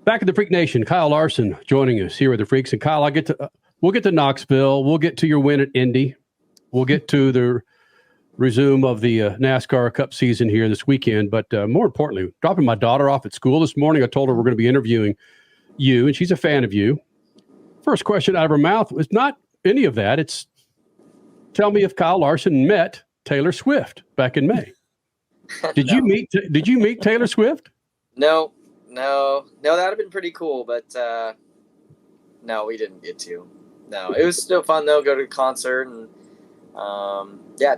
Back in the Freak Nation, Kyle Larson joining us here with the Freaks. And Kyle, we'll get to Knoxville. We'll get to your win at Indy. We'll get to the resume of the NASCAR Cup season here this weekend. But more importantly, dropping my daughter off at school this morning, I told her we're going to be interviewing you, and she's a fan of you. First question out of her mouth was not any of that. It's, tell me if Kyle Larson met Taylor Swift back in May. Did you meet Taylor Swift? No, that would have been pretty cool, but no, we didn't get to. No, it was still fun though. Go to a concert and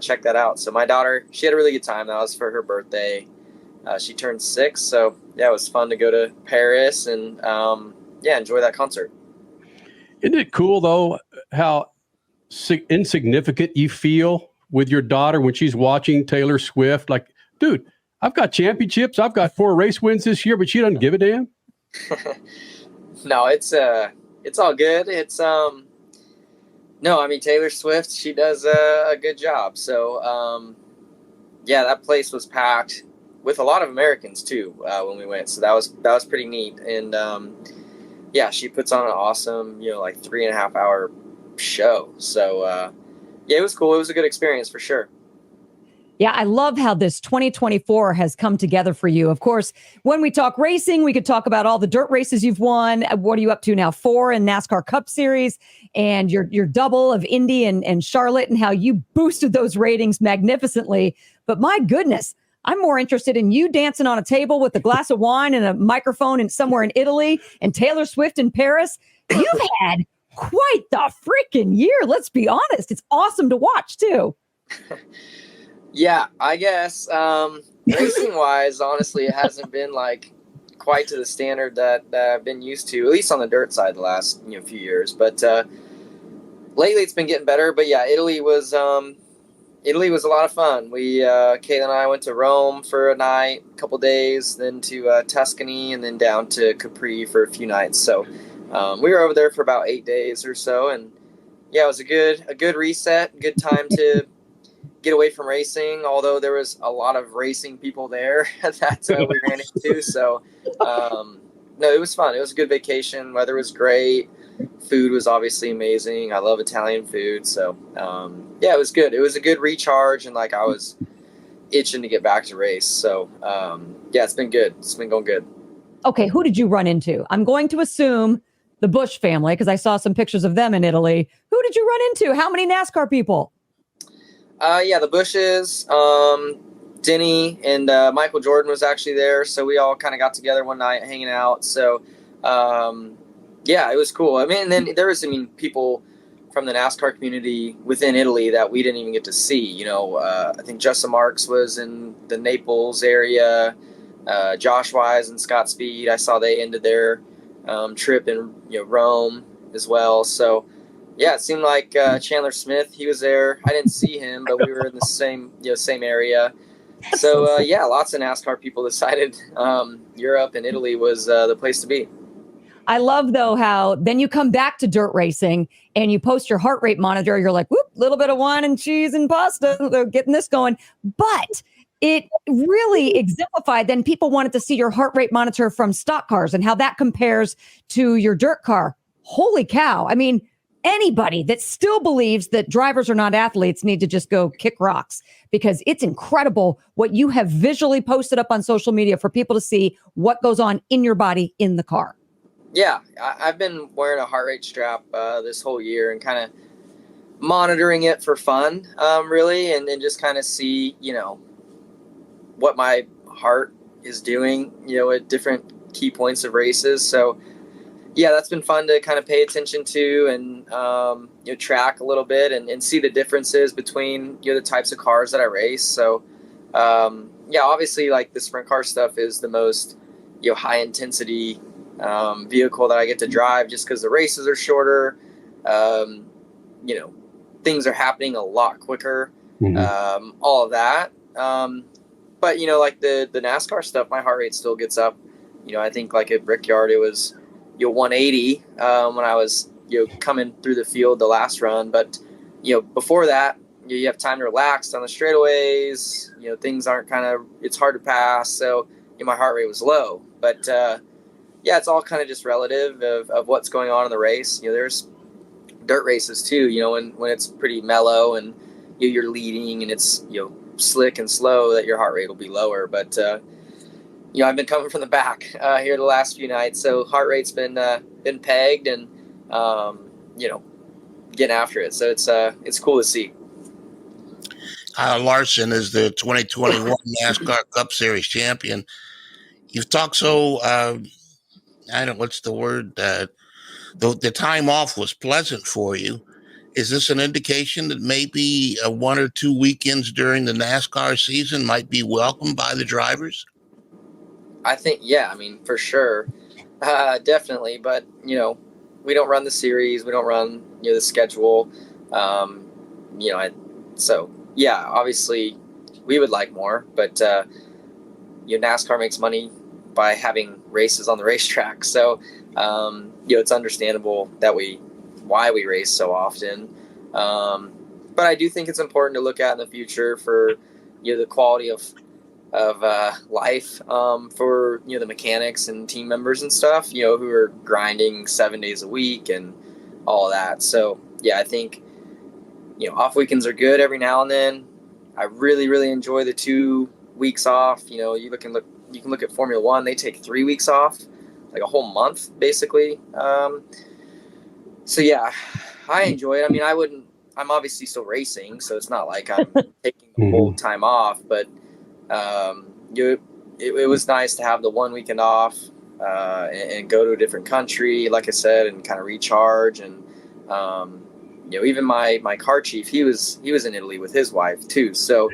check that out. So my daughter, she had a really good time. That was for her birthday. She turned 6, so yeah, it was fun to go to Paris and enjoy that concert. Isn't it cool though how insignificant you feel with your daughter when she's watching Taylor Swift? Like, dude, I've got championships. I've got 4 race wins this year, but she doesn't give a damn. No, it's all good. It's no, I mean, Taylor Swift, she does a good job. So that place was packed with a lot of Americans too when we went. So that was pretty neat. And she puts on an awesome, 3.5 hour show. So it was cool. It was a good experience for sure. Yeah, I love how this 2024 has come together for you. Of course, when we talk racing, we could talk about all the dirt races you've won. What are you up to now? 4 in NASCAR Cup Series, and your double of Indy and Charlotte, and how you boosted those ratings magnificently. But my goodness, I'm more interested in you dancing on a table with a glass of wine and a microphone and somewhere in Italy, and Taylor Swift in Paris. You've had quite the freaking year. Let's be honest. It's awesome to watch too. Yeah, I guess racing wise, honestly, it hasn't been like quite to the standard that I've been used to, at least on the dirt side the last few years. But lately it's been getting better. But yeah, Italy was a lot of fun. Kayla and I went to Rome for a night, a couple days, then to Tuscany, and then down to Capri for a few nights. So we were over there for about 8 days or so, and yeah, it was a good reset, good time to get away from racing, although there was a lot of racing people there that we ran into. So, no, it was fun. It was a good vacation. Weather was great. Food was obviously amazing. I love Italian food. So, it was good. It was a good recharge, and I was itching to get back to race. So, it's been good. It's been going good. Okay, who did you run into? I'm going to assume the Busch family, because I saw some pictures of them in Italy. Who did you run into? How many NASCAR people? The Bushes, Denny, and Michael Jordan was actually there. So we all kind of got together one night hanging out. So, it was cool. I mean, and then there was, people from the NASCAR community within Italy that we didn't even get to see. I think Justin Marks was in the Naples area, Josh Wise and Scott Speed. I saw they ended their trip in Rome as well. So, yeah, it seemed like Chandler Smith, he was there. I didn't see him, but we were in the same area. So, lots of NASCAR people decided Europe and Italy was the place to be. I love, though, how then you come back to dirt racing and you post your heart rate monitor. You're like, whoop, little bit of wine and cheese and pasta. They're getting this going. But it really exemplified, then people wanted to see your heart rate monitor from stock cars and how that compares to your dirt car. Holy cow. I mean, anybody that still believes that drivers are not athletes need to just go kick rocks, because it's incredible what you have visually posted up on social media for people to see what goes on in your body in the car. Yeah, I've been wearing a heart rate strap this whole year and kind of monitoring it for fun, really, and just kind of see, what my heart is doing, at different key points of races. So, yeah, that's been fun to kind of pay attention to and, track a little bit and see the differences between, the types of cars that I race. So, obviously, the sprint car stuff is the most, high intensity vehicle that I get to drive, just because the races are shorter. Things are happening a lot quicker, all of that. But, the NASCAR stuff, my heart rate still gets up. I think at Brickyard, it was 180 when I was coming through the field the last run. But before that, you have time to relax on the straightaways. Things aren't it's hard to pass. So my heart rate was low. But yeah, it's all kind of just relative of what's going on in the race. There's dirt races too, when it's pretty mellow and you're leading and it's, slick and slow, that your heart rate will be lower. But, I've been coming from the back here the last few nights. So heart rate's been pegged and, getting after it. So it's cool to see. Kyle Larson is the 2021 NASCAR Cup Series champion. You've talked so, what's the word? The time off was pleasant for you. Is this an indication that maybe 1 or 2 weekends during the NASCAR season might be welcomed by the drivers? I think, yeah, for sure. Definitely. But, we don't run the series. We don't run, the schedule. So, yeah, obviously we would like more, but, NASCAR makes money by having races on the racetrack. So, it's understandable why we race so often. But I do think it's important to look at in the future for, the quality of life for, the mechanics and team members and stuff, who are grinding 7 days a week and all of that. So, yeah, I think, off weekends are good every now and then. I really, really enjoy the 2 weeks off. You can look at Formula One. They take 3 weeks off, like a whole month, basically. So yeah, I enjoy it. I'm obviously still racing, so it's not like I'm taking the whole time off, but, it was nice to have the 1 weekend off, and go to a different country, like I said, and kind of recharge. And, even my car chief, he was in Italy with his wife too. So,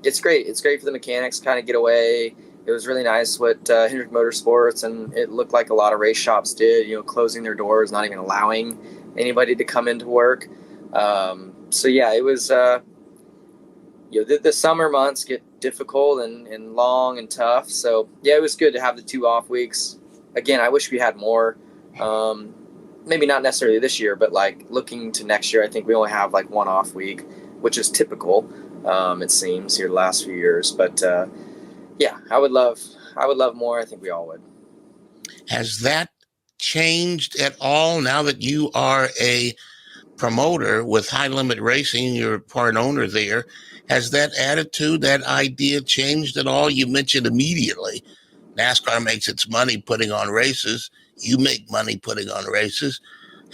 it's great. It's great for the mechanics to kind of get away. It was really nice what Hendrick Motorsports, and it looked like a lot of race shops did, closing their doors, not even allowing anybody to come into work. So yeah, it was, the summer months get difficult and long and tough. So yeah, it was good to have the 2 off weeks. Again, I wish we had more. Maybe not necessarily this year, but like looking to next year, I think we only have like 1 off week, which is typical. It seems here the last few years, but, yeah, I would love more. I think we all would. Has that changed at all now that you are a promoter with High Limit Racing? You're part owner there. Has that attitude, that idea changed at all? You mentioned immediately NASCAR makes its money putting on races. You make money putting on races.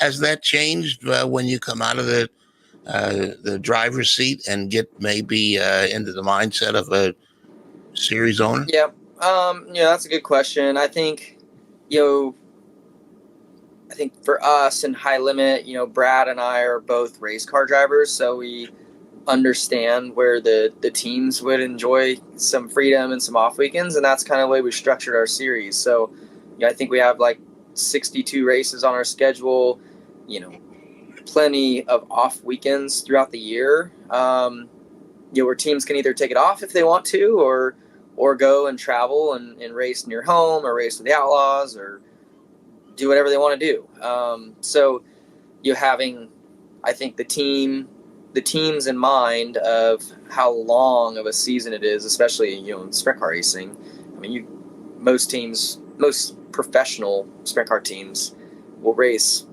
Has that changed when you come out of the driver's seat and get maybe into the mindset of a series owner? Yeah. That's a good question. I think, for us in High Limit, Brad and I are both race car drivers, so we understand where the teams would enjoy some freedom and some off weekends, and that's kind of the way we structured our series. So, I think we have like 62 races on our schedule, plenty of off weekends throughout the year, where teams can either take it off if they want to, or go and travel and race near home, or race with the Outlaws, or do whatever they want to do. So you're having, I think, the teams in mind of how long of a season it is, especially, in sprint car racing. Most professional sprint car teams will race,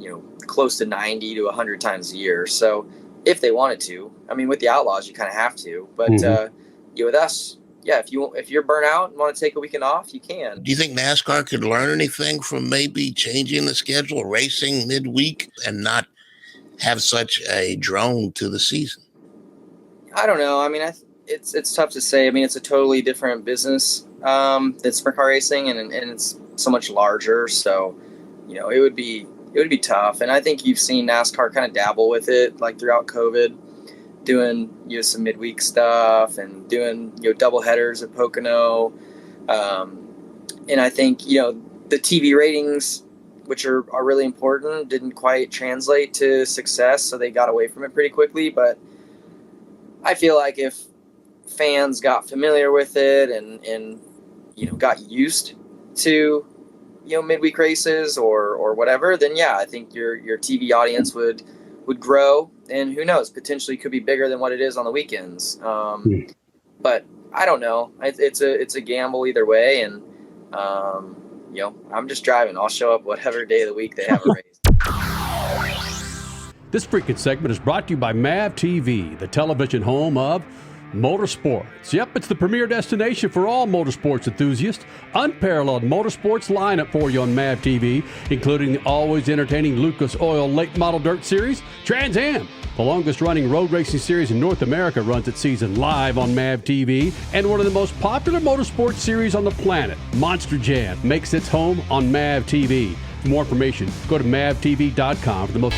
close to 90 to 100 times a year. So if they wanted to, with the Outlaws, you kind of have to, but, with us, yeah, if you're burnt out and want to take a weekend off, you can. Do you think NASCAR could learn anything from maybe changing the schedule, racing midweek, and not have such a drone to the season? I don't know. It's tough to say. It's a totally different business than sprint car racing, and it's so much larger. So, it would be tough. And I think you've seen NASCAR kind of dabble with it, like throughout COVID, doing some midweek stuff and doing double headers at Pocono, and I think the TV ratings, which are really important, didn't quite translate to success, so they got away from it pretty quickly. But I feel like if fans got familiar with it and got used to midweek races or whatever, then yeah, I think your TV audience would grow, and who knows, potentially could be bigger than what it is on the weekends. But I don't know. It's a gamble either way, and I'm just driving. I'll show up whatever day of the week they have a race. This freaking segment is brought to you by MAV TV, the television home of motorsports. Yep, it's the premier destination for all motorsports enthusiasts. Unparalleled motorsports lineup for you on MAV TV, including the always entertaining Lucas Oil Late Model Dirt Series. Trans Am, the longest running road racing series in North America, runs its season live on MAV TV. And one of the most popular motorsports series on the planet, Monster Jam, makes its home on MAV TV. For more information, go to mavtv.com for the most...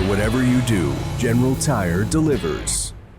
Whatever you do, General Tire delivers.